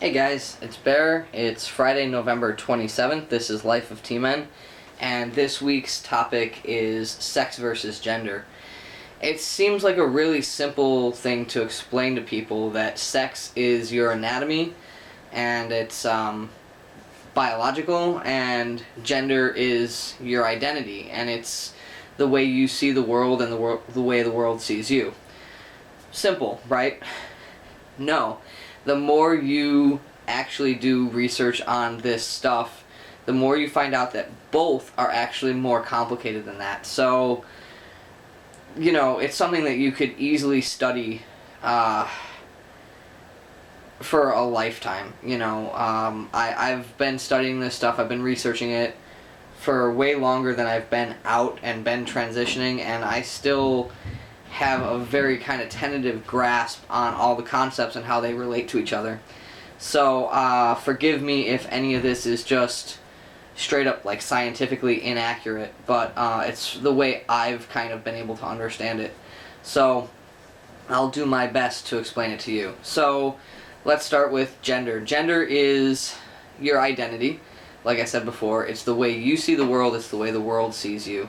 Hey guys, it's Bear. It's Friday, November 27th. This is Life of T-Men, and this week's topic is sex versus gender. It seems like a really simple thing to explain to people that sex is your anatomy, and it's biological, and gender is your identity, and it's the way you see the world and the way the world sees you. Simple, right? No. The more you actually do research on this stuff, the more you find out that both are actually more complicated than that. So, it's something that you could easily study for a lifetime. I've been studying this stuff, I've been researching it for way longer than I've been out and been transitioning, and I still have a very kind of tentative grasp on all the concepts and how they relate to each other. So forgive me if any of this is just straight up like scientifically inaccurate, but it's the way I've kind of been able to understand it. So I'll do my best to explain it to you. So let's start with gender. Gender is your identity. Like I said before, it's the way you see the world, it's the way the world sees you.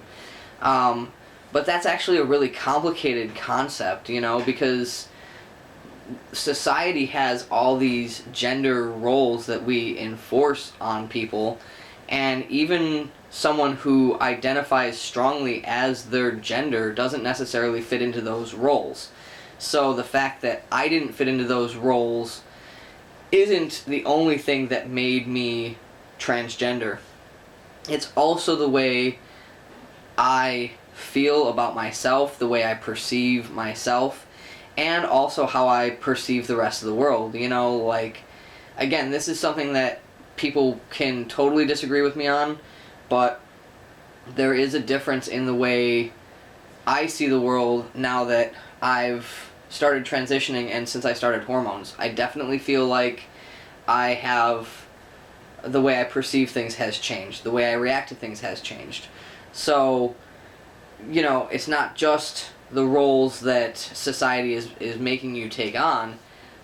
But that's actually a really complicated concept, because society has all these gender roles that we enforce on people, and even someone who identifies strongly as their gender doesn't necessarily fit into those roles. So the fact that I didn't fit into those roles isn't the only thing that made me transgender. It's also the way I feel about myself, the way I perceive myself, and also how I perceive the rest of the world. Again, this is something that people can totally disagree with me on, but there is a difference in the way I see the world now that I've started transitioning and since I started hormones. I definitely feel like the way I perceive things has changed. The way I react to things has changed. So, it's not just the roles that society is making you take on,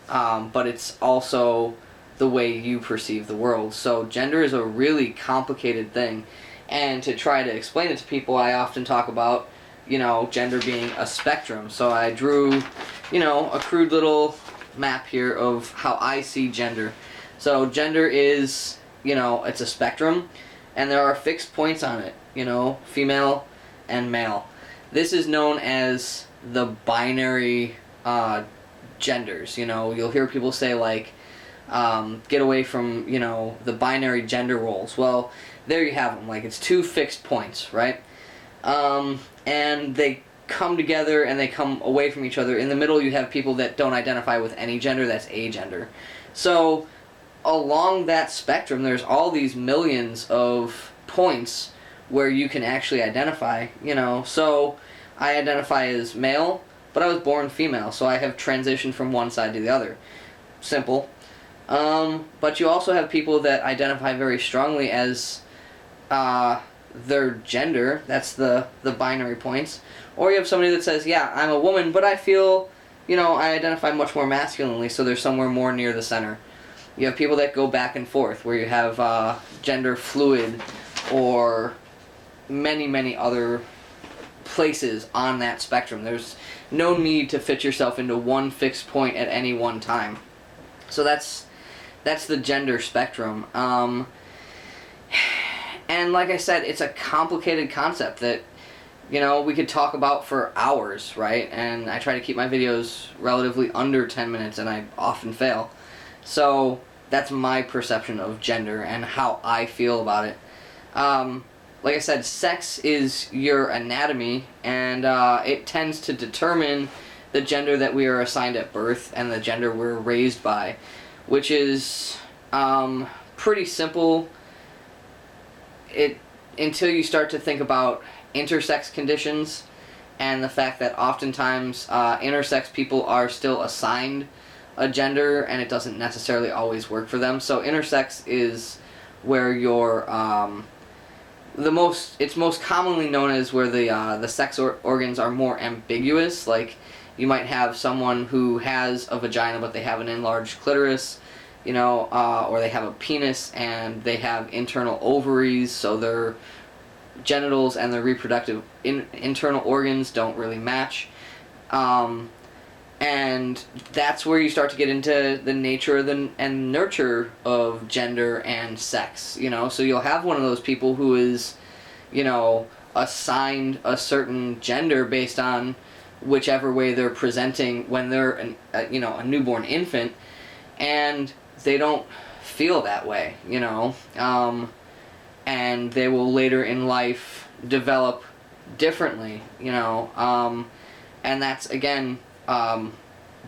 but it's also the way you perceive the world. So gender is a really complicated thing, and to try to explain it to people, I often talk about, gender being a spectrum. So I drew, a crude little map here of how I see gender. So gender is, it's a spectrum, and there are fixed points on it, female and male. This is known as the binary genders. You'll hear people say get away from the binary gender roles. Well, there you have them. It's two fixed points, right? And they come together and they come away from each other. In the middle, you have people that don't identify with any gender. That's agender. So along that spectrum, there's all these millions of points where you can actually identify, So I identify as male, but I was born female, so I have transitioned from one side to the other. Simple. But you also have people that identify very strongly as their gender. That's the binary points. Or you have somebody that says, yeah, I'm a woman, but I feel, I identify much more masculinely, so they're somewhere more near the center. You have people that go back and forth, where you have gender fluid, or many, many other places on that spectrum. There's no need to fit yourself into one fixed point at any one time. So that's the gender spectrum. And like I said, it's a complicated concept that, we could talk about for hours, right? And I try to keep my videos relatively under 10 minutes, and I often fail. So that's my perception of gender and how I feel about it. Like I said, sex is your anatomy, and it tends to determine the gender that we are assigned at birth and the gender we're raised by, which is pretty simple until you start to think about intersex conditions and the fact that oftentimes intersex people are still assigned a gender and it doesn't necessarily always work for them. So intersex is where you're it's most commonly known as where the sex organs are more ambiguous. Like, you might have someone who has a vagina but they have an enlarged clitoris, or they have a penis and they have internal ovaries, so their genitals and their reproductive internal organs don't really match. And that's where you start to get into the nature and nurture of gender and sex. So you'll have one of those people who is, assigned a certain gender based on whichever way they're presenting when they're a newborn infant, and they don't feel that way, and they will later in life develop differently, and that's again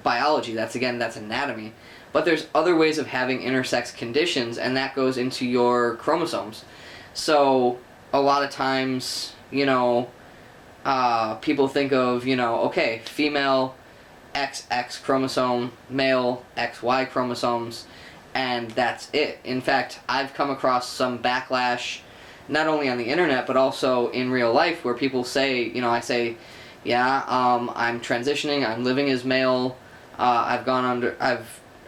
biology. That's anatomy. But there's other ways of having intersex conditions, and that goes into your chromosomes. So a lot of times, people think of, okay, female XX chromosome, male XY chromosomes, and that's it. In fact, I've come across some backlash, not only on the internet, but also in real life, where people say, I say, yeah, I'm transitioning, I'm living as male, I've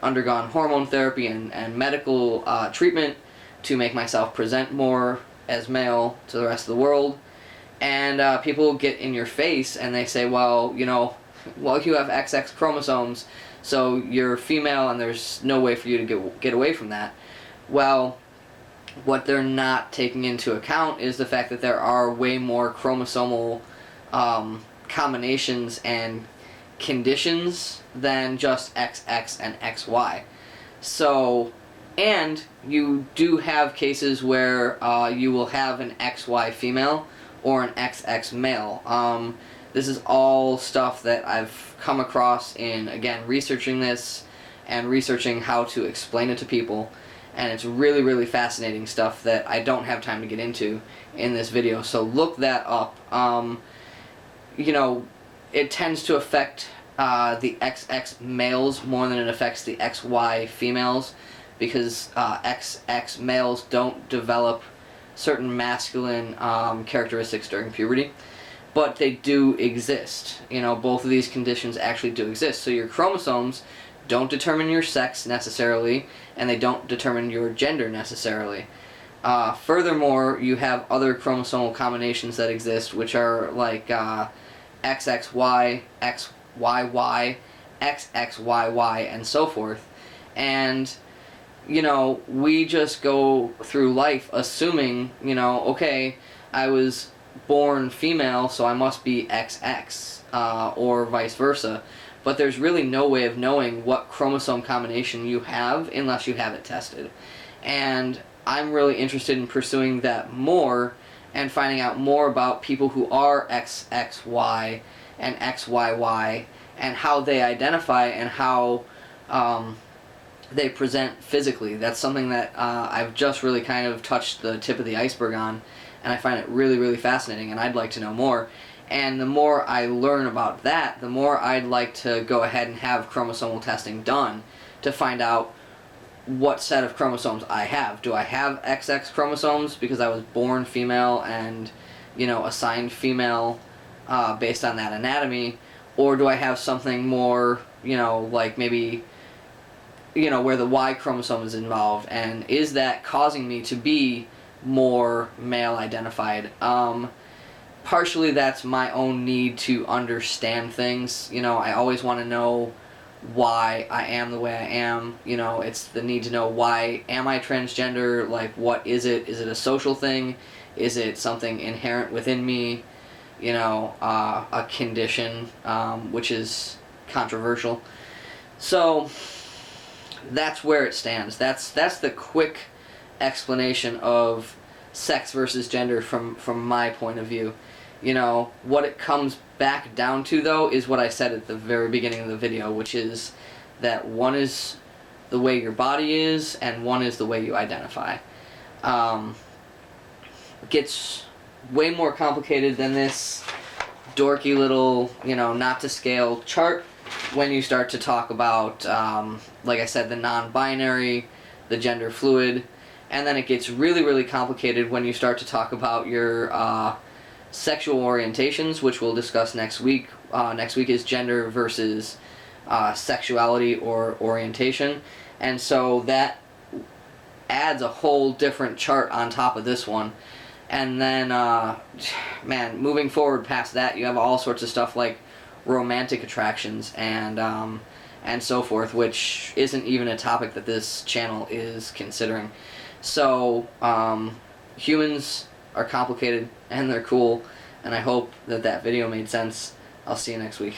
undergone hormone therapy and medical treatment to make myself present more as male to the rest of the world, and people get in your face and they say, well, you have XX chromosomes, so you're female and there's no way for you to get away from that. Well, what they're not taking into account is the fact that there are way more chromosomal combinations and conditions than just XX and XY. So, and you do have cases where you will have an XY female or an XX male. This is all stuff that I've come across in, again, researching this and researching how to explain it to people. And it's really, really fascinating stuff that I don't have time to get into in this video. So look that up. It tends to affect the XX males more than it affects the XY females, because XX males don't develop certain masculine characteristics during puberty, but they do exist. Both of these conditions actually do exist. So your chromosomes don't determine your sex necessarily, and they don't determine your gender necessarily. Furthermore, you have other chromosomal combinations that exist, which are like XXY, XYY, XXYY, and so forth. And, we just go through life assuming, okay, I was born female, so I must be XX, or vice versa. But there's really no way of knowing what chromosome combination you have unless you have it tested. And I'm really interested in pursuing that more and finding out more about people who are XXY and XYY and how they identify and how they present physically. That's something that I've just really kind of touched the tip of the iceberg on, and I find it really, really fascinating, and I'd like to know more. And the more I learn about that, the more I'd like to go ahead and have chromosomal testing done to find out what set of chromosomes I have. Do I have XX chromosomes because I was born female and, assigned female based on that anatomy? Or do I have something more, like maybe, where the Y chromosome is involved? And is that causing me to be more male identified? Partially that's my own need to understand things. I always want to know why I am the way I am. It's the need to know, why am I transgender? Like, what is it? Is it a social thing? Is it something inherent within me? A condition, which is controversial. So that's where it stands. That's the quick explanation of sex versus gender from my point of view. What it comes back down to, though, is what I said at the very beginning of the video, which is that one is the way your body is, and one is the way you identify. It gets way more complicated than this dorky little, not to scale chart when you start to talk about, like I said, the non-binary, the gender fluid, and then it gets really, really complicated when you start to talk about your sexual orientations, which we'll discuss next week. Next week is gender versus sexuality or orientation. And so that adds a whole different chart on top of this one. And then, man, moving forward past that, you have all sorts of stuff like romantic attractions and so forth, which isn't even a topic that this channel is considering. So, humans are complicated and they're cool, and I hope that that video made sense. I'll see you next week.